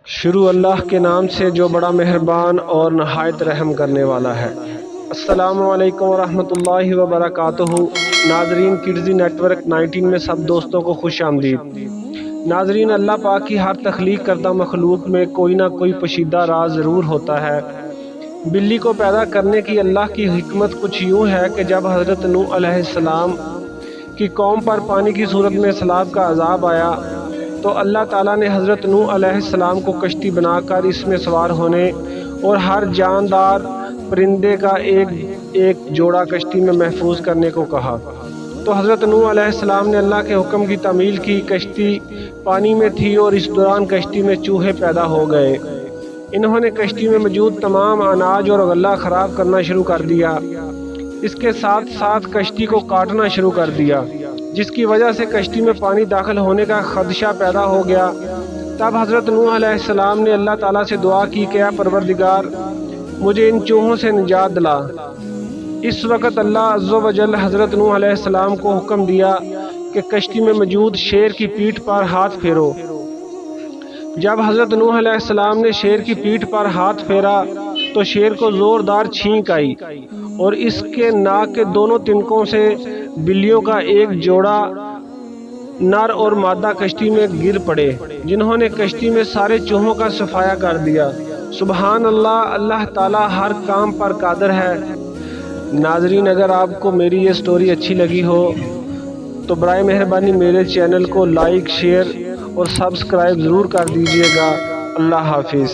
شروع اللہ کے نام سے جو بڑا مہربان اور نہایت رحم کرنے والا ہے۔ السلام علیکم ورحمۃ اللہ وبرکاتہ۔ ناظرین، کڈزی نیٹ ورک 19 میں سب دوستوں کو خوش آمدید۔ ناظرین، اللہ پاک کی ہر تخلیق کردہ مخلوق میں کوئی نہ کوئی پوشیدہ راز ضرور ہوتا ہے۔ بلی کو پیدا کرنے کی اللہ کی حکمت کچھ یوں ہے کہ جب حضرت نوح علیہ السلام کی قوم پر پانی کی صورت میں سیلاب کا عذاب آیا تو اللہ تعالیٰ نے حضرت نوح علیہ السلام کو کشتی بنا کر اس میں سوار ہونے اور ہر جاندار پرندے کا ایک جوڑا کشتی میں محفوظ کرنے کو کہا۔ تو حضرت نوح علیہ السلام نے اللہ کے حکم کی تعمیل کی۔ کشتی پانی میں تھی اور اس دوران کشتی میں چوہے پیدا ہو گئے۔ انہوں نے کشتی میں موجود تمام اناج اور غلہ خراب کرنا شروع کر دیا۔ اس کے ساتھ ساتھ کشتی کو کاٹنا شروع کر دیا، جس کی وجہ سے کشتی میں پانی داخل ہونے کا خدشہ پیدا ہو گیا۔ تب حضرت نوح علیہ السلام نے اللہ تعالیٰ سے دعا کی کہ اے پروردگار، مجھے ان چوہوں سے نجات دلا۔ اس وقت اللہ عز و جل حضرت نوح علیہ السلام کو حکم دیا کہ کشتی میں موجود شیر کی پیٹھ پر ہاتھ پھیرو۔ جب حضرت نوح علیہ السلام نے شیر کی پیٹھ پر ہاتھ پھیرا تو شیر کو زوردار چھینک آئی اور اس کے ناک کے دونوں تنکوں سے بلیوں کا ایک جوڑا نر اور مادہ کشتی میں گر پڑے، جنہوں نے کشتی میں سارے چوہوں کا صفایا کر دیا۔ سبحان اللہ، اللہ تعالیٰ ہر کام پر قادر ہے۔ ناظرین، اگر آپ کو میری یہ سٹوری اچھی لگی ہو تو برائے مہربانی میرے چینل کو لائک، شیئر اور سبسکرائب ضرور کر دیجیے گا۔ اللہ حافظ۔